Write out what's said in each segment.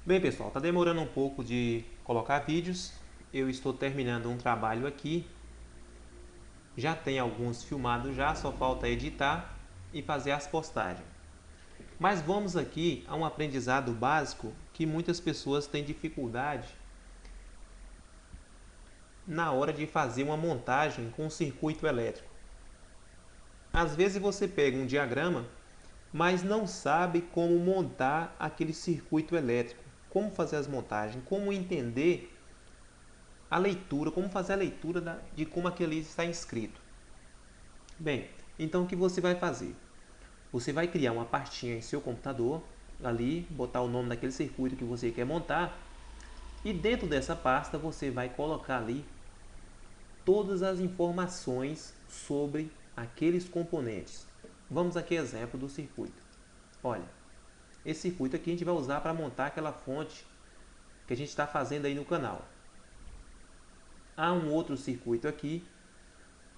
Bem, pessoal, está demorando um pouco de colocar vídeos. Eu estou terminando um trabalho aqui. Já tem alguns filmados já, só falta editar e fazer as postagens. Mas vamos aqui a um aprendizado básico que muitas pessoas têm dificuldade na hora de fazer uma montagem com um circuito elétrico. Às vezes você pega um diagrama, mas não sabe como montar aquele circuito elétrico, como fazer as montagens, como entender a leitura, como fazer a leitura de como aquilo está inscrito. Bem, então o que você vai fazer? Você vai criar uma pastinha em seu computador, ali, botar o nome daquele circuito que você quer montar, e dentro dessa pasta você vai colocar ali todas as informações sobre aqueles componentes. Vamos aqui exemplo do circuito. Olha, esse circuito aqui a gente vai usar para montar aquela fonte que a gente está fazendo aí no canal. Há um outro circuito aqui,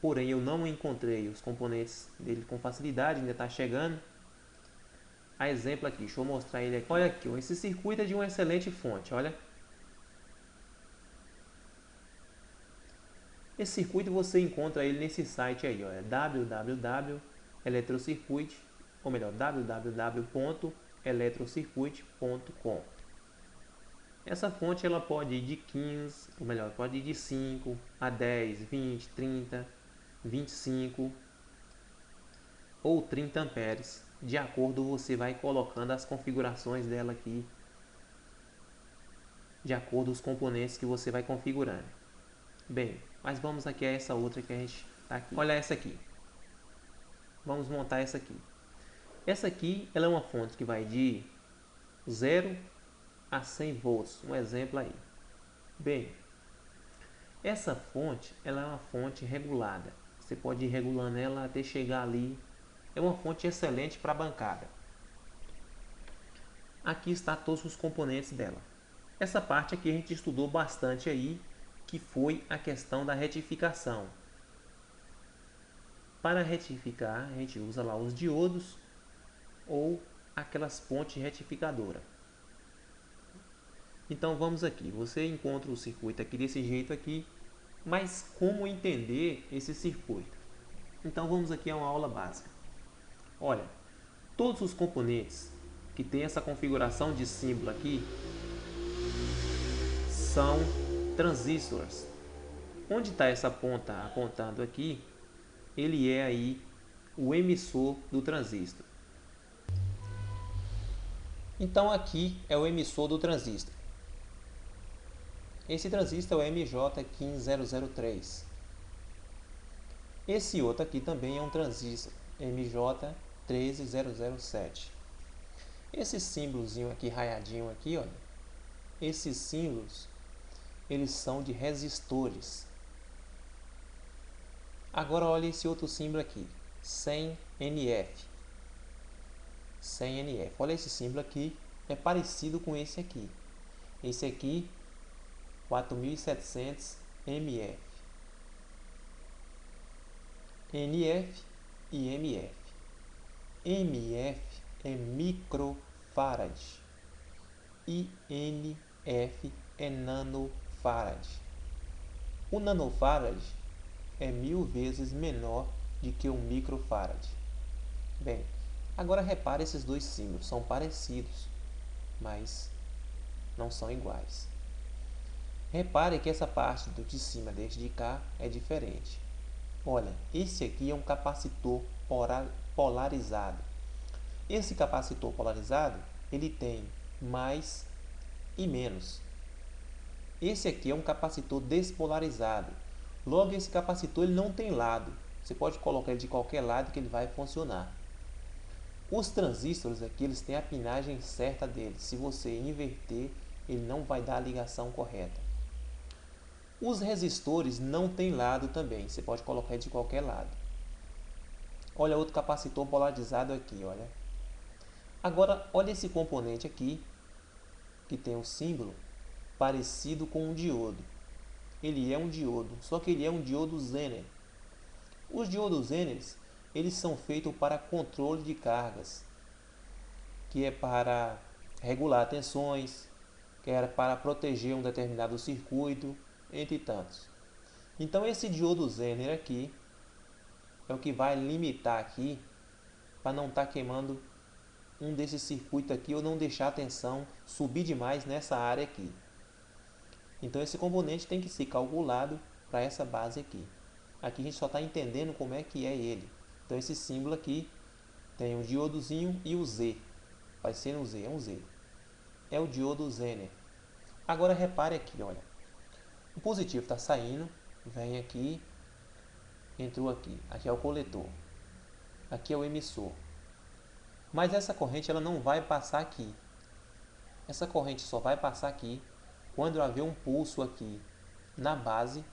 porém eu não encontrei os componentes dele com facilidade, ainda está chegando. A exemplo aqui, deixa eu mostrar ele aqui. Olha aqui, esse circuito é de uma excelente fonte, olha. Esse circuito você encontra ele nesse site aí, ó, www.eletrocircuit, ou melhor, www.eletrocircuit.com. Essa fonte ela pode ir de 15, ou melhor, pode ir de 5 a 10, 20, 30, 25 ou 30 amperes. De acordo, você vai colocando as configurações dela aqui, de acordo com os componentes que você vai configurando. Bem, mas vamos aqui a essa outra que a gente tá aqui. Olha essa aqui. Vamos montar essa aqui. Essa aqui ela é uma fonte que vai de 0 a 100 volts. Um exemplo aí. Bem, essa fonte ela é uma fonte regulada. Você pode ir regulando ela até chegar ali. É uma fonte excelente para bancada. Aqui está todos os componentes dela. Essa parte aqui a gente estudou bastante aí, que foi a questão da retificação. Para retificar, a gente usa lá os diodos ou aquelas pontes retificadoras. Então vamos aqui, você encontra o circuito aqui desse jeito aqui, mas como entender esse circuito? Então vamos aqui a uma aula básica. Olha, todos os componentes que tem essa configuração de símbolo aqui são transistores. Onde está essa ponta apontando aqui, ele é aí o emissor do transistor. Então aqui é o emissor do transistor. Esse transistor é o MJ15003. Esse outro aqui também é um transistor MJ13007. Esse símbolozinho aqui raiadinho aqui, olha, esses símbolos eles são de resistores. Agora olha esse outro símbolo aqui, 100NF. 100NF. Olha esse símbolo aqui, é parecido com esse aqui. Esse aqui 4700 MF. NF e MF. MF é microfarad e NF é nanofarad. O nanofarad é 1000 vezes menor do que um microfarad. Bem, agora repare esses dois símbolos, são parecidos, mas não são iguais. Repare que essa parte de cima deste de cá é diferente. Olha, esse aqui é um capacitor polarizado. Esse capacitor polarizado, ele tem mais e menos. Esse aqui é um capacitor despolarizado. Logo, esse capacitor ele não tem lado. Você pode colocar ele de qualquer lado que ele vai funcionar. Os transistores aqui, eles têm a pinagem certa deles. Se você inverter, ele não vai dar a ligação correta. Os resistores não têm lado também. Você pode colocar ele de qualquer lado. Olha outro capacitor polarizado aqui, olha. Agora, olha esse componente aqui, que tem um símbolo parecido com um diodo. Ele é um diodo, só que ele é um diodo Zener. Os diodos Zener, eles são feitos para controle de cargas, que é para regular tensões, que era para proteger um determinado circuito, entre tantos. Então esse diodo Zener aqui é o que vai limitar aqui para não estar queimando um desses circuitos aqui ou não deixar a tensão subir demais nessa área aqui. Então esse componente tem que ser calculado para essa base aqui. Aqui a gente só está entendendo como é que é ele. Então esse símbolo aqui tem o diodozinho e o Z. Vai ser um Z, é um Z. É o diodo Zener. Agora repare aqui, olha. O positivo está saindo, vem aqui, entrou aqui. Aqui é o coletor. Aqui é o emissor. Mas essa corrente ela não vai passar aqui. Essa corrente só vai passar aqui quando haver um pulso aqui na base.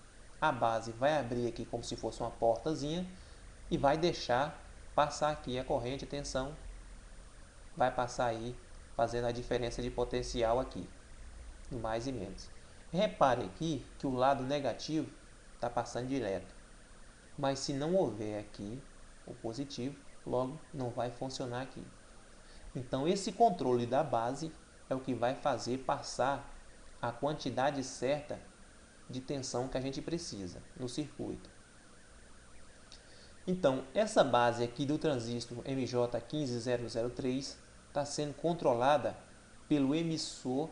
A base vai abrir aqui como se fosse uma portazinha e vai deixar passar aqui a corrente, a tensão vai passar aí, fazendo a diferença de potencial aqui, no mais e menos. Repare aqui que o lado negativo está passando direto, mas se não houver aqui o positivo, logo não vai funcionar aqui. Então esse controle da base é o que vai fazer passar a quantidade certa de tensão que a gente precisa no circuito. Então, essa base aqui do transistor MJ15003 está sendo controlada pelo emissor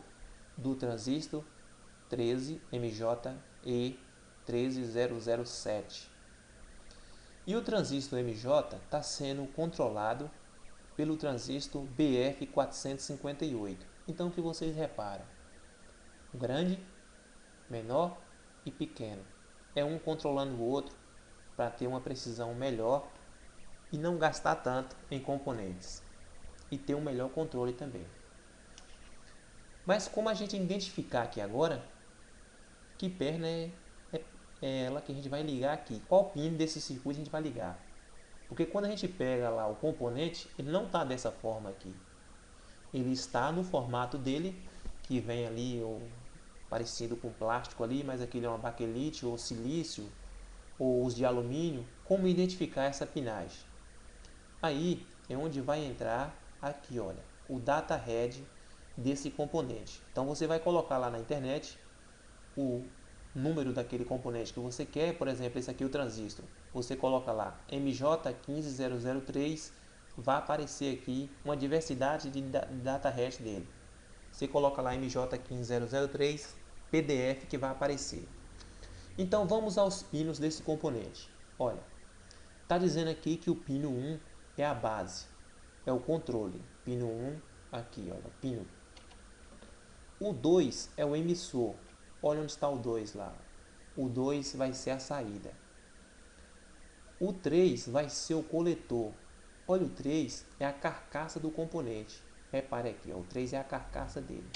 do transistor 13 MJE13007. E o transistor MJ está sendo controlado pelo transistor BF458. Então, o que vocês reparam? Grande, menor e pequeno. É um controlando o outro para ter uma precisão melhor e não gastar tanto em componentes. E ter um melhor controle também. Mas como a gente identificar aqui agora, que perna é ela que a gente vai ligar aqui? Qual pino desse circuito a gente vai ligar? Porque quando a gente pega lá o componente, ele não está dessa forma aqui. Ele está no formato dele, que vem ali parecido com plástico ali, mas aquele é uma baquelite ou silício, ou os de alumínio. Como identificar essa pinagem? Aí é onde vai entrar aqui, olha, o data head desse componente. Então você vai colocar lá na internet o número daquele componente que você quer, por exemplo, esse aqui é o transistor. Você coloca lá MJ15003, vai aparecer aqui uma diversidade de data hash dele. Você coloca lá MJ15003 PDF que vai aparecer. Então vamos aos pinos desse componente. Olha, está dizendo aqui que o pino 1 é a base, é o controle. Pino 1 aqui, olha, pino. O 2 é o emissor. Olha onde está o 2 lá. O 2 vai ser a saída. O 3 vai ser o coletor. Olha, o 3 é a carcaça do componente. Repare aqui, ó, o 3 é a carcaça dele.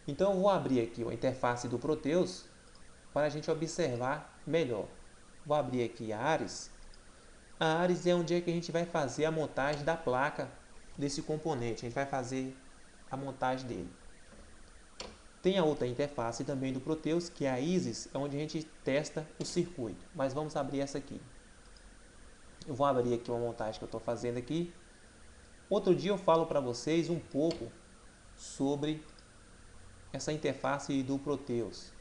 Então eu vou abrir aqui a interface do Proteus para a gente observar melhor. Vou abrir aqui a Ares. A Ares é onde é que a gente vai fazer a montagem da placa desse componente. A gente vai fazer a montagem dele. Tem a outra interface também do Proteus, que é a Isis, é onde a gente testa o circuito. Mas vamos abrir essa aqui. Eu vou abrir aqui uma montagem que eu estou fazendo aqui. Outro dia eu falo para vocês um pouco sobre essa interface do Proteus.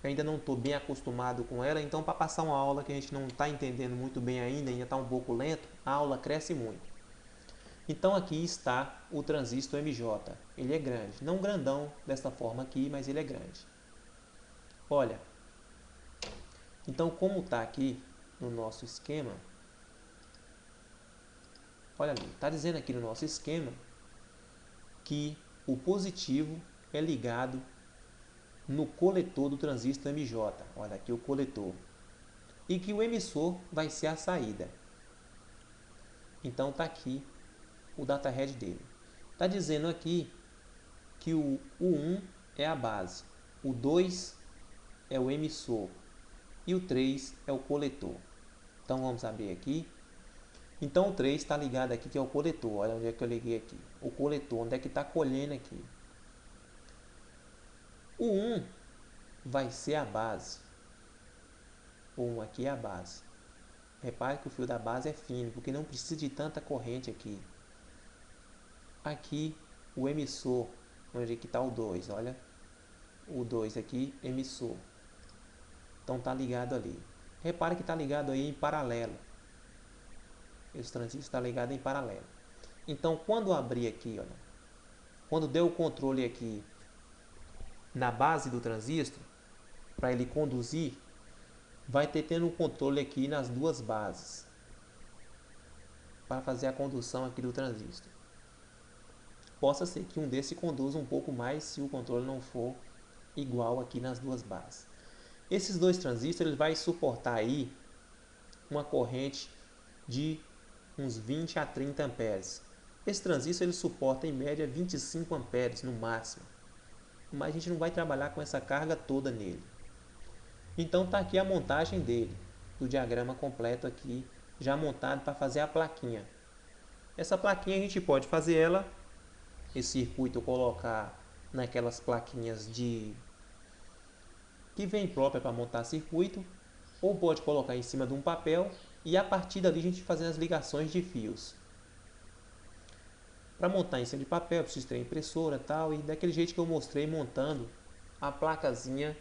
Eu ainda não estou bem acostumado com ela, então para passar uma aula que a gente não está entendendo muito bem ainda está um pouco lento, a aula cresce muito. Então aqui está o transistor MJ. Ele é grande, não grandão dessa forma aqui, mas ele é grande. Olha, então como está aqui no nosso esquema, olha ali, está dizendo aqui no nosso esquema que o positivo é ligado no coletor do transistor MJ. Olha aqui o coletor. E que o emissor vai ser a saída. Então está aqui o data head dele. Está dizendo aqui que o 1 é a base, o 2 é o emissor e o 3 é o coletor. Então vamos abrir aqui. Então o 3 está ligado aqui, que é o coletor. Olha onde é que eu liguei aqui. O coletor, onde é que está colhendo aqui. O 1 vai ser a base. O 1 aqui é a base. Repare que o fio da base é fino, porque não precisa de tanta corrente aqui. Aqui o emissor onde aqui está o 2, olha. O 2 aqui, emissor. Então está ligado ali. Repare que está ligado aí em paralelo. Esse transistor está ligado em paralelo. Então quando abrir aqui, olha, quando der o controle aqui na base do transistor, para ele conduzir, vai ter tendo um controle aqui nas duas bases, para fazer a condução aqui do transistor. Possa ser que um desses conduza um pouco mais se o controle não for igual aqui nas duas bases. Esses dois transistores ele vai suportar aí uma corrente de uns 20 a 30 amperes. Esse transistor ele suporta em média 25 amperes no máximo, mas a gente não vai trabalhar com essa carga toda nele. Então está aqui a montagem dele, do diagrama completo aqui, já montado para fazer a plaquinha. Essa plaquinha a gente pode fazer ela, esse circuito colocar naquelas plaquinhas que vem própria para montar circuito, ou pode colocar em cima de um papel e a partir dali a gente fazer as ligações de fios. Para montar em cima de papel, preciso ter impressora e tal, e daquele jeito que eu mostrei montando a placazinha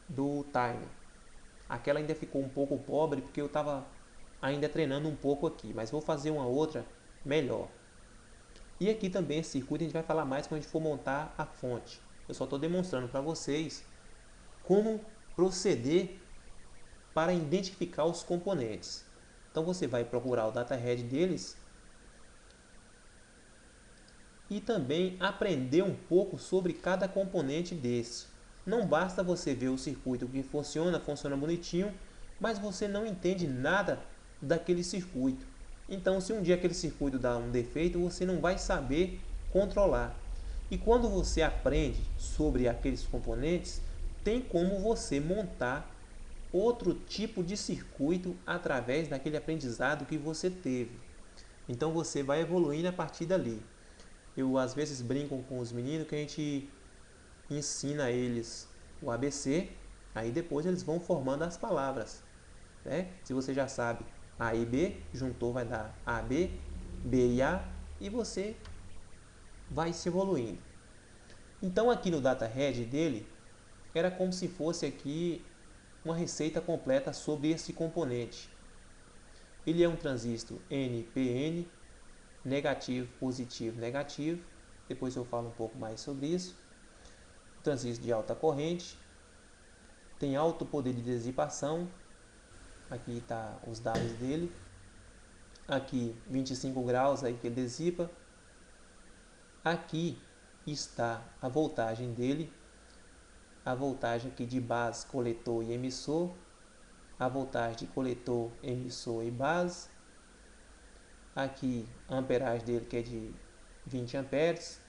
do timer. Aquela ainda ficou um pouco pobre porque eu estava ainda treinando um pouco aqui, mas vou fazer uma outra melhor. E aqui também esse circuito a gente vai falar mais quando a gente for montar a fonte. Eu só estou demonstrando para vocês como proceder para identificar os componentes. Então você vai procurar o datahead deles e também aprender um pouco sobre cada componente desse. Não basta você ver o circuito que funciona bonitinho, mas você não entende nada daquele circuito. Então, se um dia aquele circuito dá um defeito, você não vai saber controlar. E quando você aprende sobre aqueles componentes, tem como você montar outro tipo de circuito através daquele aprendizado que você teve. Então, você vai evoluindo a partir dali. Eu, às vezes, brinco com os meninos que a gente ensina eles o ABC, aí depois eles vão formando as palavras, né? Se você já sabe A e B, juntou vai dar AB, B e A, e você vai se evoluindo. Então aqui no datahead dele, era como se fosse aqui uma receita completa sobre esse componente. Ele é um transistor NPN, negativo, positivo, negativo. Depois eu falo um pouco mais sobre isso. Transistor de alta corrente, tem alto poder de dissipação. Aqui está os dados dele. Aqui 25 graus aí que ele dissipa. Aqui está a voltagem dele. A voltagem aqui de base, coletor e emissor. A voltagem de coletor, emissor e base. Aqui a amperagem dele que é de 20 amperes.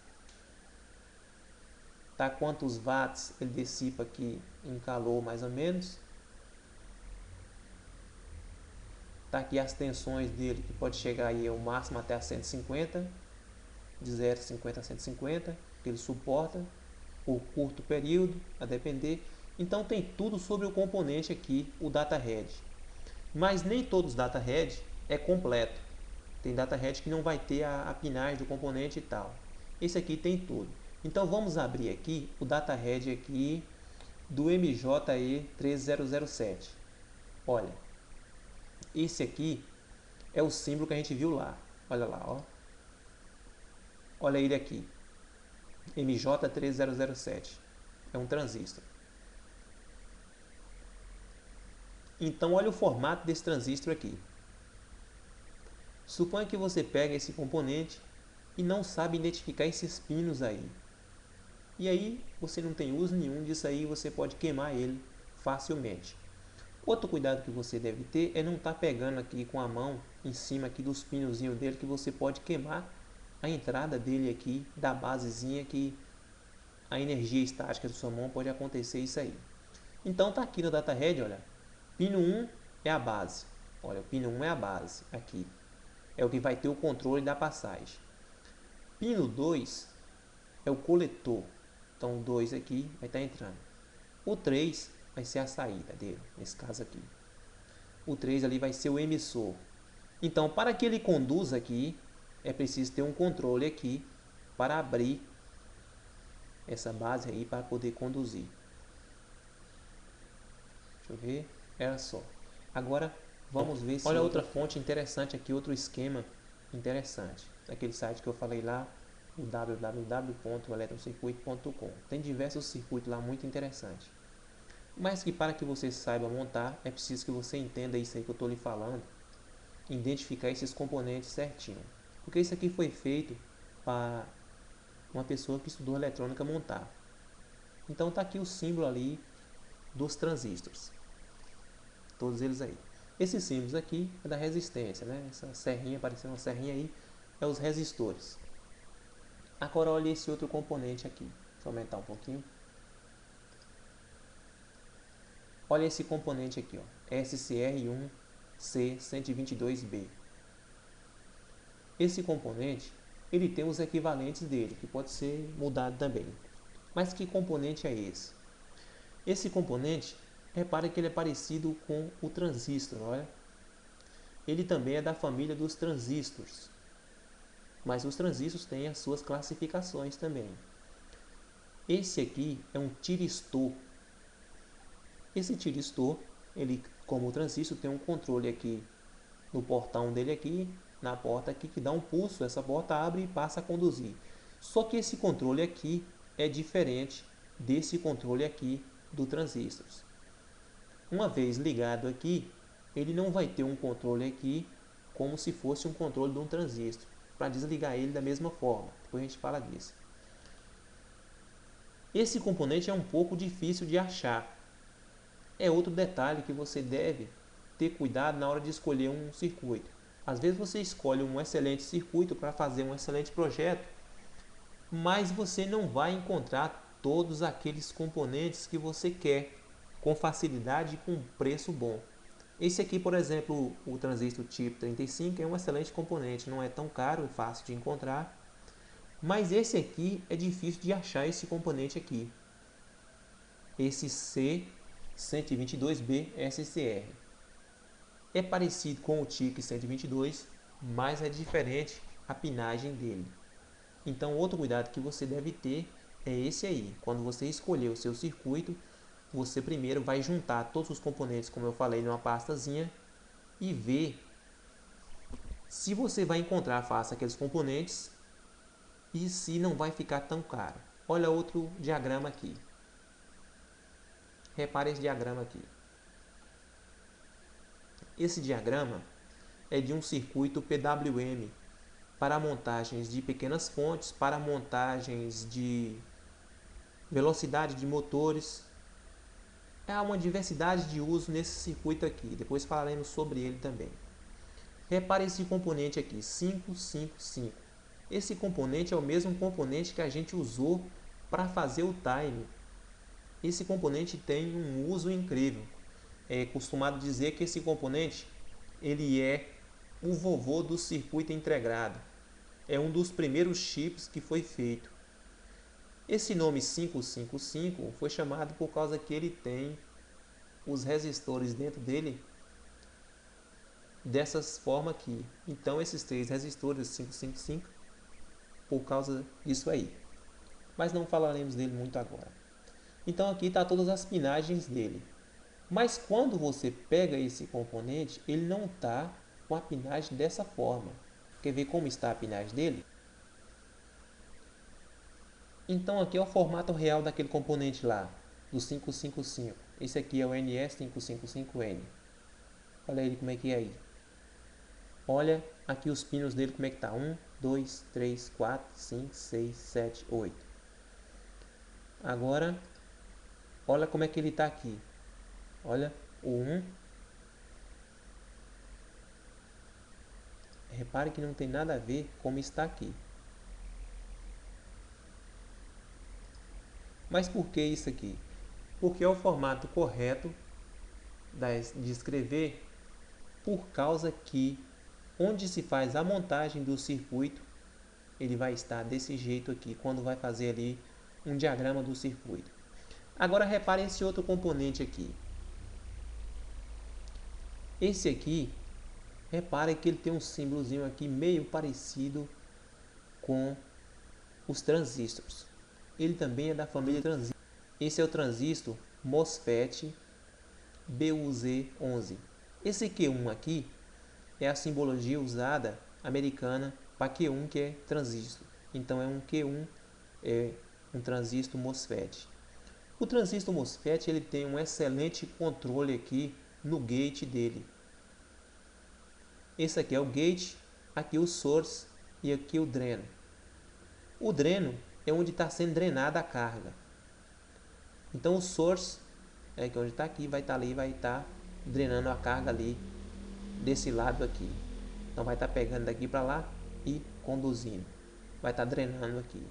Tá quantos watts ele dissipa aqui em calor mais ou menos. Tá aqui as tensões dele que pode chegar aí ao máximo até a 150, de 0,50 a 150, que ele suporta por curto período, a depender. Então tem tudo sobre o componente aqui, o datahead. Mas nem todos os datahead é completo. Tem datahead que não vai ter a pinagem do componente e tal. Esse aqui tem tudo. Então vamos abrir aqui o datahead aqui do MJE13007. Olha, esse aqui é o símbolo que a gente viu lá. Olha lá, ó. Olha ele aqui. MJ13007. É um transistor. Então olha o formato desse transistor aqui. Suponha que você pega esse componente e não sabe identificar esses pinos aí. E aí você não tem uso nenhum disso aí, você pode queimar ele facilmente. Outro cuidado que você deve ter é não estar pegando aqui com a mão em cima aqui dos pinozinhos dele, que você pode queimar a entrada dele aqui, da basezinha, que a energia estática da sua mão pode acontecer isso aí. Então tá aqui no datahead, olha, pino 1 é a base. Olha, o pino 1 é a base aqui. É o que vai ter o controle da passagem. Pino 2 é o coletor. Então o 2 aqui vai estar entrando. O 3 vai ser a saída dele, nesse caso aqui. O 3 ali vai ser o emissor. Então, para que ele conduza aqui, é preciso ter um controle aqui para abrir essa base aí para poder conduzir. Deixa eu ver, era só. Agora vamos ver se olha outra fonte interessante aqui, outro esquema interessante. Aquele site que eu falei lá, o www.eletrocircuito.com. Tem diversos circuitos lá muito interessantes. Mas que para que você saiba montar, é preciso que você entenda isso aí que eu estou lhe falando, identificar esses componentes certinho. Porque isso aqui foi feito para uma pessoa que estudou eletrônica montar. Então está aqui o símbolo ali dos transistores. Todos eles aí. Esses símbolos aqui é da resistência, né? Essa serrinha, parecendo uma serrinha aí, é os resistores. Agora olha esse outro componente aqui. Deixa eu aumentar um pouquinho. Olha esse componente aqui, ó, SCR1C122B. Esse componente, ele tem os equivalentes dele, que pode ser mudado também. Mas que componente é esse? Esse componente, repara que ele é parecido com o transistor, olha. Ele também é da família dos transistores. Mas os transistores têm as suas classificações também. Esse aqui é um tiristor. Esse tiristor, ele, como o transistor, tem um controle aqui no portão dele aqui, na porta aqui, que dá um pulso, essa porta abre e passa a conduzir. Só que esse controle aqui é diferente desse controle aqui do transistor. Uma vez ligado aqui, ele não vai ter um controle aqui como se fosse um controle de um transistor, para desligar ele da mesma forma. Depois a gente fala disso. Esse componente é um pouco difícil de achar. É outro detalhe que você deve ter cuidado na hora de escolher um circuito. Às vezes você escolhe um excelente circuito para fazer um excelente projeto, mas você não vai encontrar todos aqueles componentes que você quer com facilidade e com preço bom. Esse aqui, por exemplo, o transistor tipo 35 é um excelente componente, não é tão caro, é fácil de encontrar, mas esse aqui é difícil de achar esse componente aqui. Esse C122B SCR. É parecido com o TIC 122, mas é diferente a pinagem dele. Então, outro cuidado que você deve ter é esse aí. Quando você escolher o seu circuito, você primeiro vai juntar todos os componentes, como eu falei, numa pastazinha e ver se você vai encontrar fácil aqueles componentes e se não vai ficar tão caro. Olha outro diagrama aqui. Repare esse diagrama aqui. Esse diagrama é de um circuito PWM para montagens de pequenas fontes, para montagens de velocidade de motores. Há uma diversidade de uso nesse circuito aqui. Depois falaremos sobre ele também. Repare esse componente aqui, 555. Esse componente é o mesmo componente que a gente usou para fazer o time. Esse componente tem um uso incrível. É costumado dizer que esse componente ele é o vovô do circuito integrado. É um dos primeiros chips que foi feito. Esse nome 555 foi chamado por causa que ele tem os resistores dentro dele dessas formas aqui. Então esses três resistores 555 por causa disso aí. Mas não falaremos dele muito agora. Então aqui está todas as pinagens dele. Mas quando você pega esse componente, ele não está com a pinagem dessa forma. Quer ver como está a pinagem dele? Então aqui é o formato real daquele componente lá, do 555. Esse aqui é o NS555N. Olha ele como é que é aí. Olha aqui os pinos dele como é que tá. 1, 2, 3, 4, 5, 6, 7, 8. Agora, olha como é que ele está aqui. Olha, o 1. Repare que não tem nada a ver como está aqui. Mas por que isso aqui? Porque é o formato correto de escrever, por causa que onde se faz a montagem do circuito, ele vai estar desse jeito aqui, quando vai fazer ali um diagrama do circuito. Agora repare esse outro componente aqui. Esse aqui, repare que ele tem um símbolozinho aqui meio parecido com os transistores. ele também é da família transistor. Esse é o transistor MOSFET BUZ11. Esse Q1 aqui é a simbologia usada americana para Q1, que é transistor. Então é um Q1, é um transistor MOSFET. O transistor MOSFET ele tem um excelente controle aqui no gate dele. Esse aqui é o gate, aqui o source e aqui o dreno. O dreno é onde está sendo drenada a carga. Então o source é que onde está aqui, vai estar ali, vai estar drenando a carga ali desse lado aqui. Então vai estar pegando daqui para lá e conduzindo. Vai estar drenando aqui.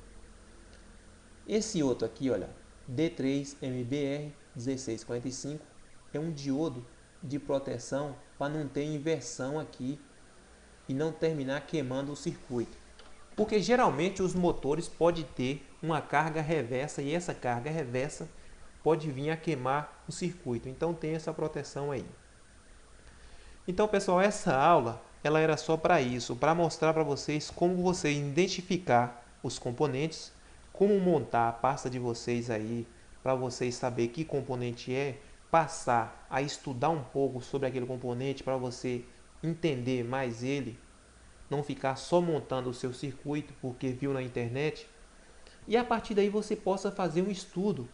Esse outro aqui, olha, D3MBR1645 é um diodo de proteção para não ter inversão aqui e não terminar queimando o circuito. Porque geralmente os motores podem ter uma carga reversa e essa carga reversa pode vir a queimar o circuito. Então tem essa proteção aí. Então, pessoal, essa aula ela era só para isso, para mostrar para vocês como você identificar os componentes, como montar a pasta de vocês aí, para vocês saber que componente é, passar a estudar um pouco sobre aquele componente para você entender mais ele, não ficar só montando o seu circuito porque viu na internet, e a partir daí você possa fazer um estudo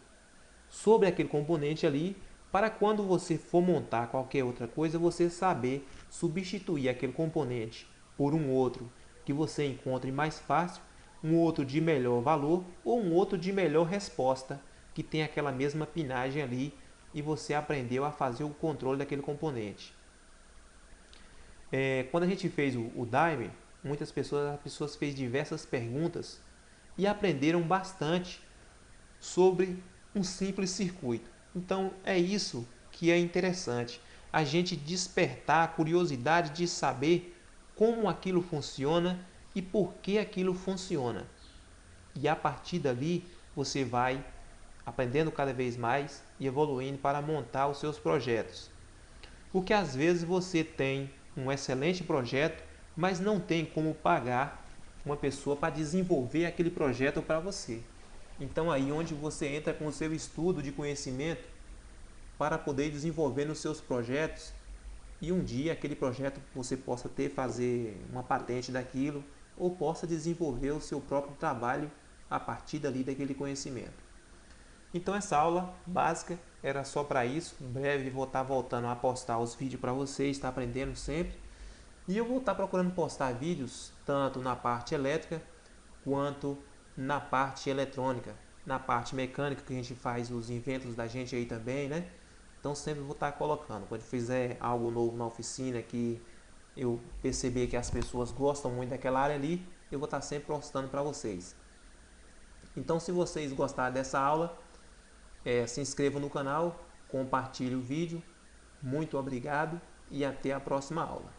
sobre aquele componente ali, para quando você for montar qualquer outra coisa, você saber substituir aquele componente por um outro que você encontre mais fácil, um outro de melhor valor ou um outro de melhor resposta, que tem aquela mesma pinagem ali e você aprendeu a fazer o controle daquele componente. Quando a gente fez o Daime, muitas pessoas fez diversas perguntas e aprenderam bastante sobre um simples circuito. Então é isso que é interessante, a gente despertar a curiosidade de saber como aquilo funciona e por que aquilo funciona. E a partir dali você vai aprendendo cada vez mais e evoluindo para montar os seus projetos. Porque às vezes você tem um excelente projeto, mas não tem como pagar uma pessoa para desenvolver aquele projeto para você. Então aí onde você entra com o seu estudo de conhecimento para poder desenvolver nos seus projetos e um dia aquele projeto você possa fazer uma patente daquilo ou possa desenvolver o seu próprio trabalho a partir dali daquele conhecimento. Então essa aula básica era só para isso. Em breve vou estar voltando a postar os vídeos para vocês, está aprendendo sempre. E eu vou estar procurando postar vídeos tanto na parte elétrica quanto na parte eletrônica, na parte mecânica que a gente faz os inventos da gente aí também, né? Então sempre vou estar colocando. Quando fizer algo novo na oficina que eu perceber que as pessoas gostam muito daquela área ali, eu vou estar sempre postando para vocês. Então se vocês gostaram dessa aula, se inscrevam no canal, compartilhe o vídeo. Muito obrigado e até a próxima aula.